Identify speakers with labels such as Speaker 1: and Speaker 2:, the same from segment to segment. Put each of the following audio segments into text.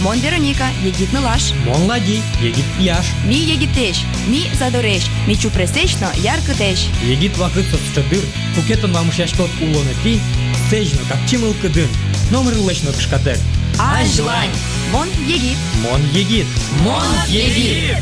Speaker 1: Мон Вероника, егит нылаш.
Speaker 2: Мон Лади, егит пияш.
Speaker 1: Ми егитеш, ми задореш, ми чупресечно яркытеш.
Speaker 2: Егит вакытсыз чыдыр, пукетон вамышяшкот улоны ти, сежно как чимыл кыдын, номер лычно кышкатек.
Speaker 1: Ажлань. Мон егит.
Speaker 2: Мон егит.
Speaker 1: Мон егит.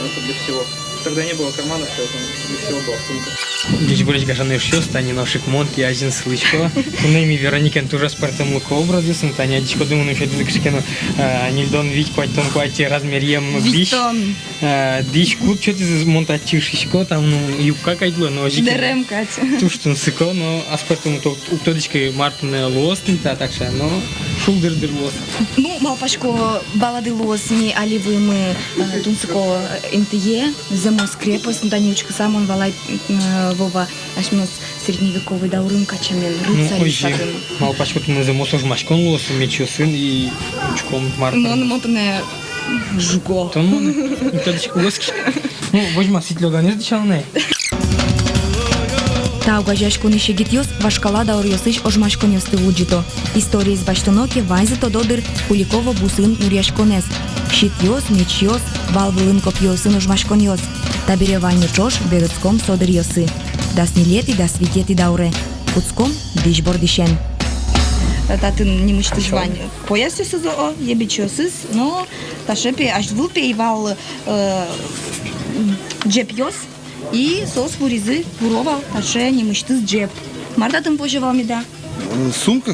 Speaker 3: Это для всего. Тогда не было карманов, поэтому для всего была сумка.
Speaker 2: Дичь бурич гашаны шьё, стани нашик монт, я один слышко. Кунэми Вероникен тоже спортом луко образы, сантаня дичко думаю, ну что ты кшикено, нильдон вить квать квати размер ем бич. Дичь кут, что ты монтать чишишко, там ну юбка кайдло, но жики.
Speaker 1: Дерем, Катя.
Speaker 2: Туштун сыко, но а спортом то уктодичкой мартне лостин, так что, но шулдер лост.
Speaker 1: Ну, малпашко балады лосни, аливы мы тунсыко НТЕ, земо скрепость, ну танючка сам он валай вова ашминос средневековый даурын качамен, рыцарь садын.
Speaker 2: Малпашко ты на земо сож машкон лос, мечо сын и учком мартне.
Speaker 1: Ну, он мотане жуго.
Speaker 2: То ну, уктодичка лоскиш. Ну, возьма ситлёга не сдичалне.
Speaker 1: Таугажашкуни шегитьёс вашкала даурьёсыш ожмашконёсты вуджито. История из баштоноки вайзыто додыр Куликова бусын урьяшконес. Щитьёс, мечьёс, балвылын копьёсын ожмашконёс. Таберевайны чош берыцком содырьёсы. Дас нилети, дас витети дауре. Куцком дишбор дишен. Татын немышты жвань. Поясысыз о, ебичёсыз, но ташепи аж вылпе ивал джепьёс. И сос фуризы пуровал, аше немыштыз джеп. Мардатын пожевал меда.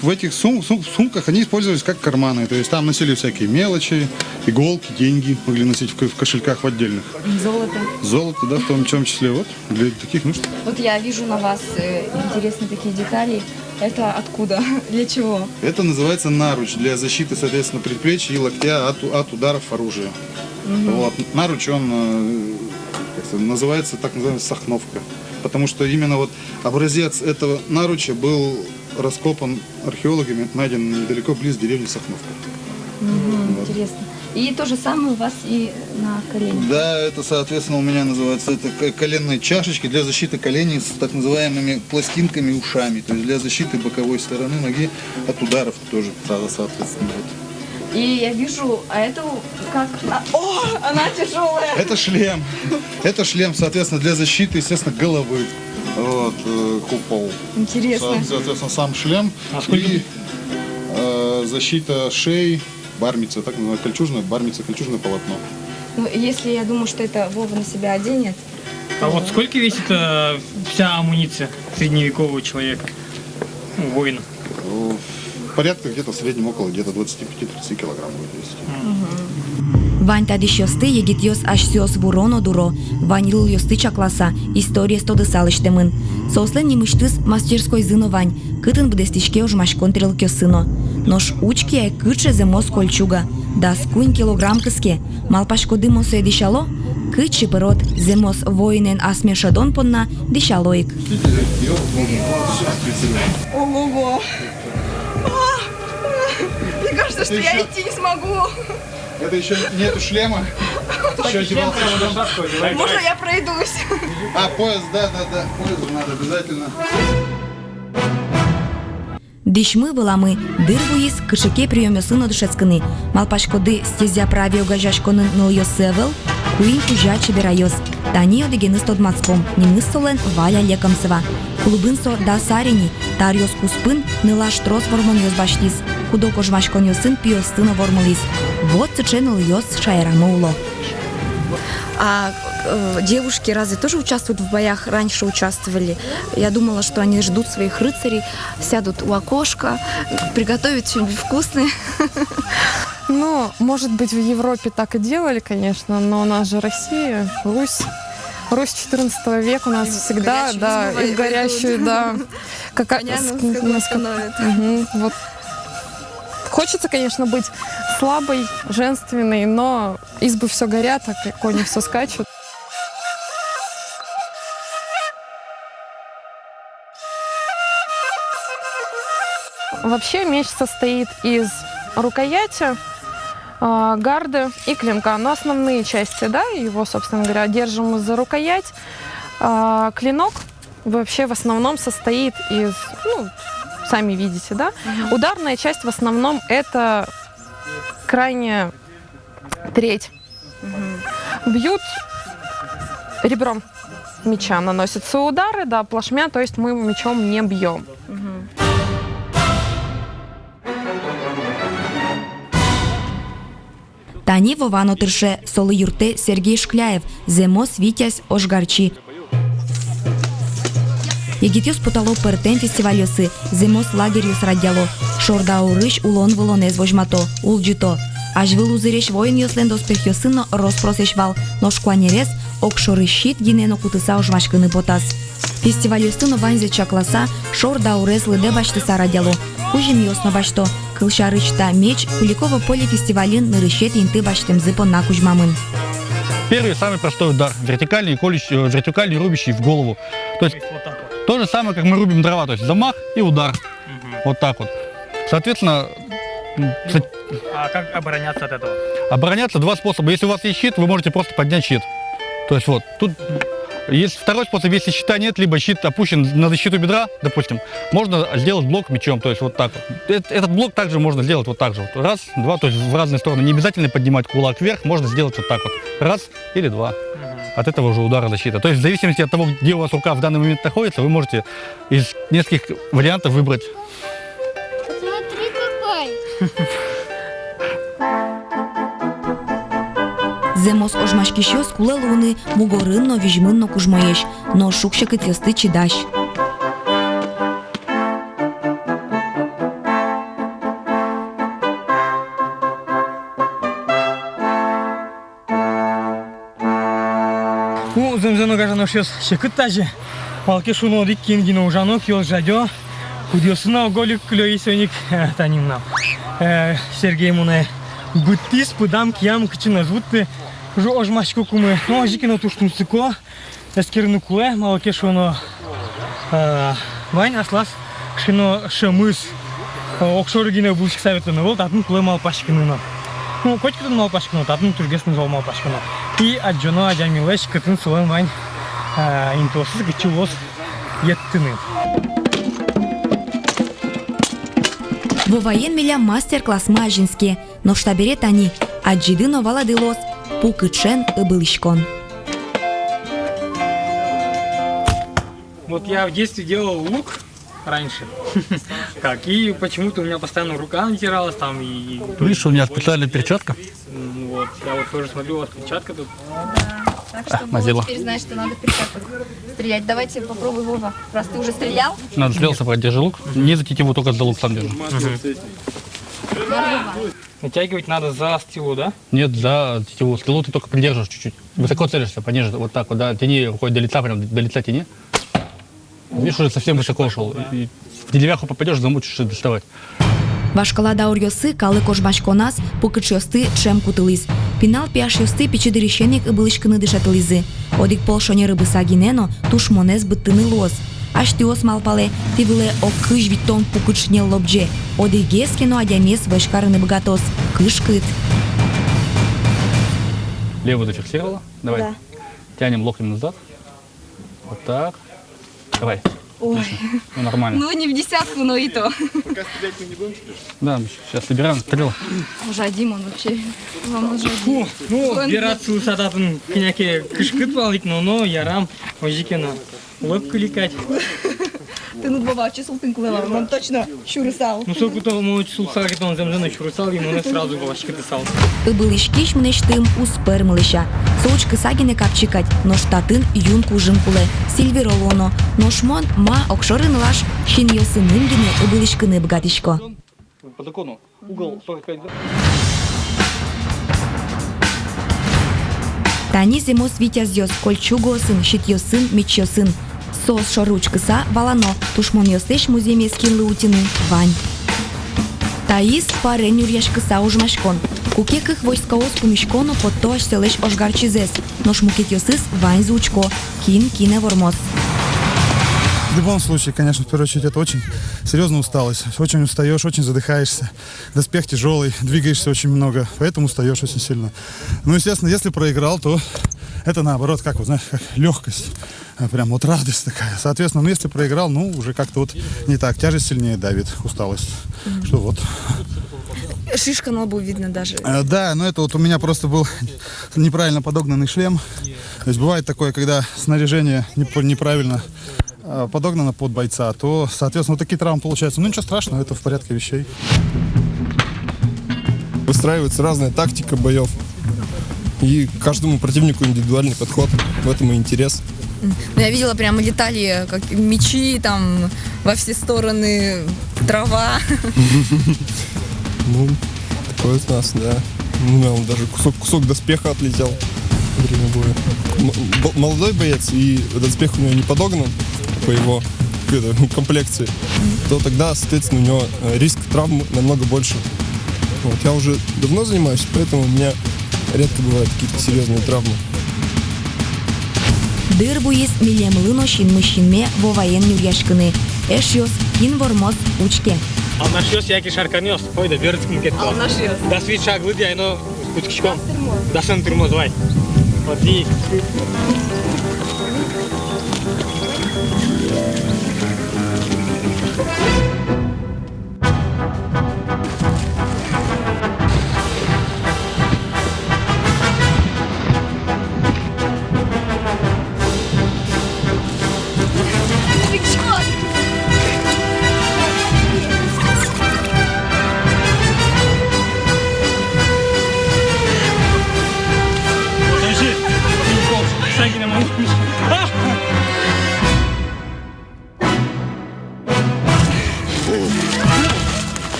Speaker 4: В этих сумках они использовались как карманы. То есть там носили всякие мелочи, иголки, деньги могли носить в кошельках в отдельных.
Speaker 1: Золото.
Speaker 4: Золото, да, в том числе. Вот для таких нужд.
Speaker 1: Вот я вижу на вас интересные такие детали. Это откуда? Для чего?
Speaker 4: Это называется наруч для защиты, соответственно, предплечья и локтя от ударов оружия. Вот. Наруч, он называется так называемая сахновка. Потому что именно вот образец этого наруча был раскопан археологами, найден недалеко близ деревни Сахновка.
Speaker 1: Вот. Интересно. И то же самое у вас и на коленях.
Speaker 4: Да, это, соответственно, у меня называется это коленные чашечки для защиты коленей с так называемыми пластинками ушами. То есть для защиты боковой стороны ноги от ударов тоже, соответственно. Вот.
Speaker 1: И я вижу, а это как... О, она тяжелая.
Speaker 4: Это шлем. Это шлем, соответственно, для защиты, естественно, головы. Вот, купол.
Speaker 1: Интересно.
Speaker 4: Соответственно, сам шлем и защита шеи, бармица, так называемая кольчужная бармица, кольчужное полотно.
Speaker 1: Ну, если я думаю, что это Вова на себя оденет...
Speaker 2: А вот сколько весит вся амуниция средневекового человека, воина?
Speaker 4: Порядка где-то в среднем около где-то 25-30 килограмм будет весить.
Speaker 1: Вань тадишёсты егитьёс ашсёс вуроно дуро, ванил ёсты чакласа, история стоды салыштемын. Сослен немыштыз мастерской зыно вань, кытын бдестичке ожмашкон трелкё сыно. Нош учки ай кытше земос кольчуга, да скунь килограмм кыске, малпашко дымо сое дишало, кытче пырот, земос воинен асмешадон понна дишалоик. Ого-го! Мне кажется, что я идти не смогу.
Speaker 4: Это еще нету шлема.
Speaker 1: Можно я пройдусь?
Speaker 4: А, пояс, да, пояс надо обязательно.
Speaker 1: Дишмы выламы, дырвуис, кышыке приемёсын одушецкыны. Малпашкоды стезя праве угажашконын нылйосевел, куин кужа чеберайос. Тани одегены стодмацком, немыс солен Валя Лекомцева. Клубынсо да сарени, тарьос куспын, ныла штрос вормоньос баштис. Худок ожмашконьосын пиостыно вормолис. Вот цычен ыльос шайрама уло. А девушки разве тоже участвуют в боях? Раньше участвовали. Я думала, что они ждут своих рыцарей, сядут у окошка, приготовят что-нибудь вкусное.
Speaker 5: Ну, может быть, в Европе так и делали, конечно, но у нас же Россия, Русь 14 века у нас всегда, да, и в горящую, да. Вот. Хочется, конечно, быть слабой, женственной, но избы все горят, а кони все скачут. вообще меч состоит из рукояти, гарды и клинка. Но основные части, да, его, собственно говоря, держим за рукоять. Клинок вообще в основном состоит из, ну, сами видите, да. Ударная часть в основном это крайняя треть. Бьют ребром меча, наносятся удары, да, плашмя, то есть мы мечом не бьем.
Speaker 1: Тани Вовано Тырше, Солы Юрте Сергей Шкляев, Земос Витязь Ошгарчи. Егитюс Путало Пертен фестивалёсы, Земос лагерюс радяло, Шорда Урыш Улон Волонез Вожмато, Улджито. Ажвил узыреш воин йослендос перхёсыно роспросешвал, ношкуанерес, окшоры щит гинено кутыса ожмашкыны ботас. Фестивалёсыно ванзе чакласа, Шорда Урез лыде баштыса радяло. Ужим йосно башто, Кылшарычта меч, Куликово поле фестивалин нырыщет инты баштем зыпон на кужмамын.
Speaker 6: Первый самый простой удар, вертикальный, вертикальный рубящий в голову. То есть то же самое, как мы рубим дрова, то есть замах и удар. Вот так вот. Соответственно,
Speaker 2: А как обороняться от этого?
Speaker 6: обороняться два способа. Если у вас есть щит, вы можете просто поднять щит. То есть вот, тут есть второй способ, если щита нет, либо щит опущен на защиту бедра, допустим, можно сделать блок мечом, то есть вот так вот. Этот блок также можно сделать вот так же. Вот. Раз, два, то есть в разные стороны. Не обязательно поднимать кулак вверх, можно сделать вот так вот. Раз или два. От этого уже удара защита. То есть в зависимости от того, где у вас рука в данный момент находится, вы можете из нескольких вариантов выбрать.
Speaker 7: Смотри, какой!
Speaker 1: Земос ожмашкишёс куле луны, мугорынно вижмынно кужмоеш, но шукша кытёсты чидаш.
Speaker 2: Земзено гажано щас шекыттажы. Палке шуно дик кингино ужано киос жадё. Кудиосына голик клёисёник танимна. Сергей муне быттис пыдам киям кычына звутты. Жо ожмашку кумы. Но жикино туштумсыко. Эскерны куле малке шуно вань аслас шино шамыс. Окшорыгине бушик советаны бол татын куле малпашкыныно. Ну, котикатын малпашкыно, татын тургесны зол малпашкыно. И аджоно аджамилеш кытын сылын вань интосыз гычылос еттыны.
Speaker 1: Воваен миля мастер-класс мажинские, но штабере тани, аджидыно валадылос, пукычен ыбылышкон.
Speaker 2: Вот я в детстве делал лук раньше. Как, и почему-то у меня постоянно рука натиралась там и...
Speaker 6: Видишь, у меня специальная перчатка.
Speaker 2: Вот, я вот тоже смотрю, у вас перчатка тут.
Speaker 7: Так что
Speaker 6: Мазила.
Speaker 7: теперь знаешь, что надо перчатку стрелять. Давайте попробуй, Вова. Раз ты уже стрелял.
Speaker 6: Надо стрелял собрать, держи лук. Не за тетиву, только за лук сам держи.
Speaker 2: Натягивать надо за стилу, да?
Speaker 6: Нет, за тетиву. Стрелу ты только придерживаешь чуть-чуть. Высоко целишься, пониже, вот так вот, да. Тяни рукой до лица, прям до лица тяни. Видишь, уже совсем высоко ушел. И в деревяху попадешь, замучишься доставать.
Speaker 1: Вашкала даурьосы калы кожбашконас, пукычёсты чем кутылыз. Пинал пиашьёсты пичидырещенник ыбылышкыны дышатылызы. Одик полшоне рыбыса гинено тушмонез быттыны лоз. Аштиос малпале тивле окыж витон пукычне лобже. Одигескено адямес вешкарыны богатос. Кышкыт.
Speaker 6: Левую зафиксировала. Давай.
Speaker 7: Да.
Speaker 6: Тянем локтем назад. Вот так. Давай. Ой. Ну, нормально.
Speaker 7: Ну, не в десятку, но и то.
Speaker 6: Да, сейчас собираем стрелы.
Speaker 7: Жадим он вообще. Вам уже
Speaker 2: Фу, ну, бирацу садатын княке кышкыт балык, но ярам ожикена лып кликать.
Speaker 7: Ты ну баба, чесал ты клела, он точно шурысал.
Speaker 2: Ну, сколько то мы сулсал, как он земзено шурсал, и мы сразу бабашки тысал.
Speaker 1: Ыбылышкиш мнештым успер мылыша. Соучкы сагине капчикать, но штатын юнку жымкуле. Сильверолоно, но шмон ма окшорын лаш, шин йосынын гине ыбылышкыны богатышко.
Speaker 6: По закону угол 45 градусов.
Speaker 1: Тани земос витязьёс, кольчугосын, щитьёсын, мечьёсын. Сос шоручкыса валано, тушмон йосеш музейме скинлы утины, вань. Таис парен юрьяшкыса ужмашкон. Кукекых войскаос пумишконо потоаш селеш ошгарчизес, но шмукет йосыс вань звучко, кин кине вормоз.
Speaker 4: В любом случае, конечно, в первую очередь, это очень серьезная усталость. Очень устаешь, очень задыхаешься. Доспех тяжелый, двигаешься очень много, поэтому устаешь очень сильно. Ну, естественно, если проиграл, то это наоборот, как вот, знаешь, как легкость. Прям вот радость такая. Соответственно, ну, если проиграл, ну, уже как-то вот не так. Тяжесть сильнее давит, усталость. Что вот.
Speaker 1: Шишка на лбу видно даже.
Speaker 4: Да, но это вот у меня просто был неправильно подогнанный шлем. То есть бывает такое, когда снаряжение неправильно подогнано под бойца, то, соответственно, вот такие травмы получаются. Ну, ничего страшного, это в порядке вещей.
Speaker 8: Выстраивается разная тактика боев. И каждому противнику индивидуальный подход. В этом и интерес.
Speaker 1: Я видела прямо детали, как мечи, там, во все стороны, трава.
Speaker 8: Ну, такое у нас, да. Ну, он даже кусок доспеха отлетел во время боя. Молодой боец, и доспех у него не подогнан по его комплекции, то тогда, соответственно, у него риск травм намного больше. Вот. Я уже давно занимаюсь, поэтому у меня редко бывают какие-то серьезные травмы.
Speaker 1: Дыр буис милемлыно шинме воваен юрьяшкыны. Эшьос кин вормоз учке.
Speaker 2: Ал наш ёс яки шарканыёс, койда бердиким кетти. Ал наш ёс. Да свит шаглы ди айно кучкичком. Да сын тырмоз, давай. Вот и.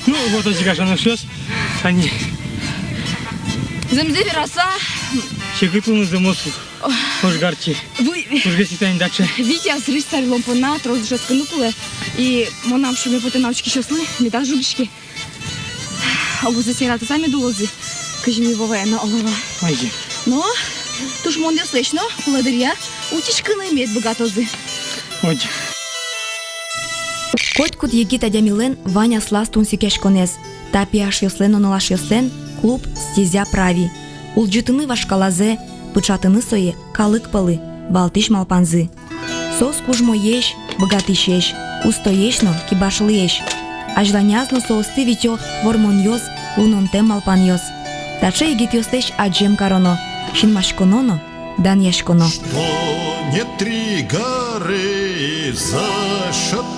Speaker 2: Ну, вот эти кашаны шёс, они.
Speaker 7: Земзе вераса.
Speaker 2: Чекытуны замосу. Уж гарчи. Уж гаситань дача.
Speaker 7: Витя с рыстарь ломпана, трос жестко нукуле. И монам шуме поте навчки шослы, меда жугишки. Огу засираты сами дулози. Кажи ми вове на олова.
Speaker 2: Айди.
Speaker 7: Но, туш мондер слышно, благодаря утичканы имеет богатозы.
Speaker 2: Айди.
Speaker 1: Котькут егит адямилен Ваня сластун сикешконез. Тапиаш йослен онолаш йослен клуб стезя прави. Улджитыны вашкалазе, пычатыны сое калык палы, балтыш малпанзы. Сос кужмо еш, богатыш еш, устоешно кибашыл еш. Ажланязно соосты витё вормон йос, лунонте малпан йос. Таче егит йостеш аджем кароно, шинмашкононо, дан яшконо.
Speaker 9: Не три горы зашатались,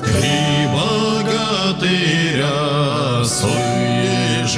Speaker 9: три богатыря суежались.